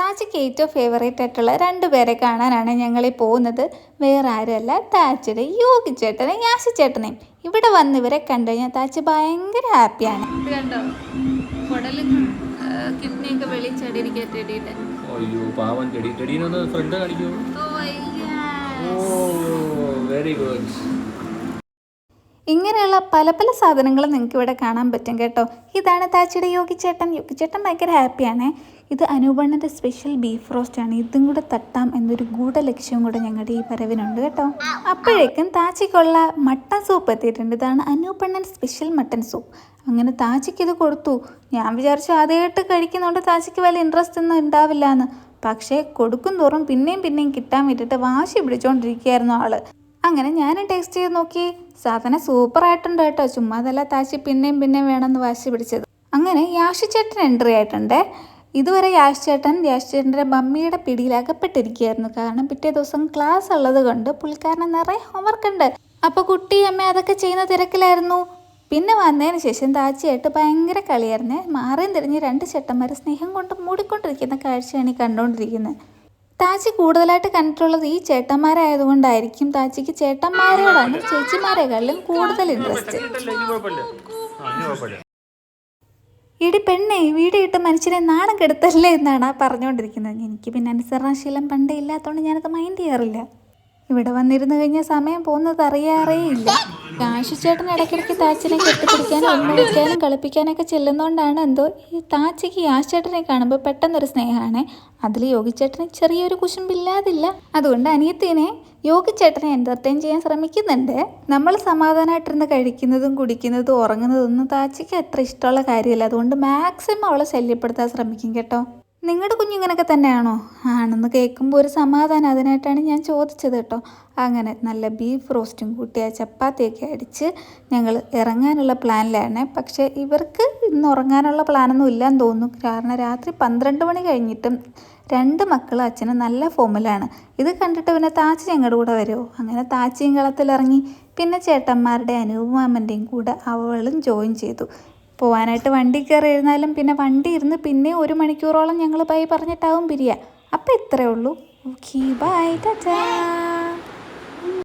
താച്ചിക്ക് ഏറ്റവും ഫേവറേറ്റ് ആയിട്ടുള്ള രണ്ടുപേരെ കാണാനാണ് ഞങ്ങൾ ഈ പോകുന്നത്. വേറെ ആരുമല്ല, താച്ചിയുടെ യോഗി ചേട്ടനെ യാശി ചേട്ടനെയും. ഇവിടെ വന്ന് ഇവരെ കണ്ടു കഴിഞ്ഞാൽ താച്ചി ഭയങ്കര ഹാപ്പിയാണ്. കണ്ടോ കുടലും കിഡ്നിയൊക്കെ വെളിച്ചടിയിരിക്കട്ടെ. ഇങ്ങനെയുള്ള പല പല സാധനങ്ങളും നിങ്ങൾക്ക് ഇവിടെ കാണാൻ പറ്റും കേട്ടോ. ഇതാണ് താച്ചിയുടെ യോഗി ചേട്ടൻ. യോഗി ചേട്ടൻ ഭയങ്കര ഹാപ്പിയാണ്. ഇത് അനൂപണ്ണൻ്റെ സ്പെഷ്യൽ ബീഫ് റോസ്റ്റാണ്. ഇതും കൂടെ തട്ടാം എന്നൊരു ഗൂഢലക്ഷ്യവും കൂടെ ഞങ്ങളുടെ ഈ വരവിനുണ്ട് കേട്ടോ. അപ്പോഴേക്കും താച്ചിക്കുള്ള മട്ടൻ സൂപ്പ് എത്തിയിട്ടുണ്ട്. ഇതാണ് അനൂപണ്ണൻ സ്പെഷ്യൽ മട്ടൻ സൂപ്പ്. അങ്ങനെ താച്ചിക്ക് ഇത് കൊടുത്തു. ഞാൻ വിചാരിച്ചു ആദ്യമായിട്ട് കഴിക്കുന്നതുകൊണ്ട് താച്ചിക്ക് വലിയ ഇൻട്രസ്റ്റ് ഒന്നും ഉണ്ടാവില്ല എന്ന്. പക്ഷേ കൊടുക്കും തോറും പിന്നെയും കിട്ടാൻ വേണ്ടിയിട്ട് വാശി പിടിച്ചുകൊണ്ടിരിക്കുകയായിരുന്നു ആള്. അങ്ങനെ ഞാനും ടേസ്റ്റ് ചെയ്ത് നോക്കി. സാധനം സൂപ്പറായിട്ടുണ്ട് കേട്ടോ. ചുമ്മാതല്ല താച്ചി പിന്നെയും വേണമെന്ന് വാശി പിടിച്ചത്. അങ്ങനെ യാശി ചേട്ടൻ എൻട്രി ആയിട്ടുണ്ട്. ഇതുവരെ യാശി ചേട്ടൻ്റെ മമ്മിയുടെ പിടിയിൽ അകപ്പെട്ടിരിക്കുകയായിരുന്നു. കാരണം പിറ്റേ ദിവസം ക്ലാസ് ഉള്ളത് കൊണ്ട് പുള്ളിക്കാരന് നിറയെ ഹോംവർക്ക് ഉണ്ട്. അപ്പോൾ കുട്ടി അമ്മ അതൊക്കെ ചെയ്യുന്ന തിരക്കിലായിരുന്നു. പിന്നെ വന്നതിന് ശേഷം താച്ചിയായിട്ട് ഭയങ്കര കളിയായിരുന്നേ. മാറിയും തിരിഞ്ഞ് രണ്ട് ചേട്ടന്മാർ സ്നേഹം കൊണ്ട് മൂടിക്കൊണ്ടിരിക്കുന്ന കാഴ്ചയാണ് ഈ കണ്ടുകൊണ്ടിരിക്കുന്നത്. താച്ചി കൂടുതലായിട്ട് കണ്ടിട്ടുള്ളത് ഈ ചേട്ടന്മാരായതുകൊണ്ടായിരിക്കും താച്ചിക്ക് ചേട്ടന്മാരോടാണ് ചേച്ചിമാരെക്കാളും കൂടുതൽ ഇൻട്രസ്റ്റ്. ഇടി പെണ്ണെ വീഡിയോ ഇട്ട് മനുഷ്യനെ നാണം കെടുത്തല്ലേ എന്നാണ് പറഞ്ഞുകൊണ്ടിരിക്കുന്നത്. എനിക്ക് പിന്നെ അനുസരണശീലം പണ്ടേ ഇല്ലാത്തതുകൊണ്ട് ഞാനത് മൈൻഡ് ചെയ്യാറില്ല. ഇവിടെ വന്നിരുന്നു കഴിഞ്ഞാൽ സമയം പോകുന്നത് അറിയാറേ ഇല്ല. യാശിച്ചേട്ടൻ ഇടയ്ക്കിടയ്ക്ക് താച്ചിനെ കെട്ടിപ്പിടിക്കാനും ഉമ്മ കളിപ്പിക്കാനൊക്കെ ചെല്ലുന്നതുകൊണ്ടാണ് എന്തോ ഈ താച്ചിക്ക് യാശിച്ചേട്ടനെ കാണുമ്പോൾ പെട്ടെന്നൊരു സ്നേഹമാണ്. അതിൽ യോഗിച്ചേട്ടന് ചെറിയൊരു കുശുമ്പില്ലാതില്ല. അതുകൊണ്ട് അനിയത്തിനെ യോഗിച്ചേട്ടനെ എൻ്റർടൈൻ ചെയ്യാൻ ശ്രമിക്കുന്നുണ്ട്. നമ്മൾ സമാധാനമായിട്ടിരുന്ന് കഴിക്കുന്നതും കുടിക്കുന്നതും ഉറങ്ങുന്നതൊന്നും താച്ചിക്ക് അത്ര ഇഷ്ടമുള്ള കാര്യമല്ല. അതുകൊണ്ട് മാക്സിമം അവളെ ശല്യപ്പെടുത്താൻ ശ്രമിക്കും കേട്ടോ. നിങ്ങളുടെ കുഞ്ഞിങ്ങനൊക്കെ തന്നെയാണോ? ആണെന്ന് കേൾക്കുമ്പോൾ ഒരു സമാധാനം. അതിനായിട്ടാണ് ഞാൻ ചോദിച്ചത് കേട്ടോ. അങ്ങനെ നല്ല ബീഫ് റോസ്റ്റും കൂട്ടി ആ ചപ്പാത്തിയൊക്കെ അടിച്ച് ഞങ്ങൾ ഇറങ്ങാനുള്ള പ്ലാനിലാണ്. പക്ഷേ ഇവർക്ക് ഇന്ന് ഉറങ്ങാനുള്ള പ്ലാനൊന്നും ഇല്ലയെന്ന് തോന്നുന്നു. കാരണം രാത്രി 12 മണി കഴിഞ്ഞിട്ടും രണ്ട് മക്കളും അച്ഛനും നല്ല ഫോമിലാണ്. ഇത് കണ്ടിട്ട് പിന്നെ താച്ചി ഞങ്ങളുടെ കൂടെ വരുമോ? അങ്ങനെ താച്ചിയും കളത്തിലിറങ്ങി. പിന്നെ ചേട്ടന്മാരുടെ അനൂപമാമൻ്റെയും കൂടെ അവളും ജോയിൻ ചെയ്തു. പോകാനായിട്ട് വണ്ടി കയറി എഴുന്നാലും പിന്നെ വണ്ടി ഇരുന്ന് പിന്നെ 1 മണിക്കൂറോളം ഞങ്ങൾ ബൈ പറഞ്ഞിട്ടാവും പിരിയുക. അപ്പോൾ ഇത്രയേ ഉള്ളൂ. Okay, bye, Tata.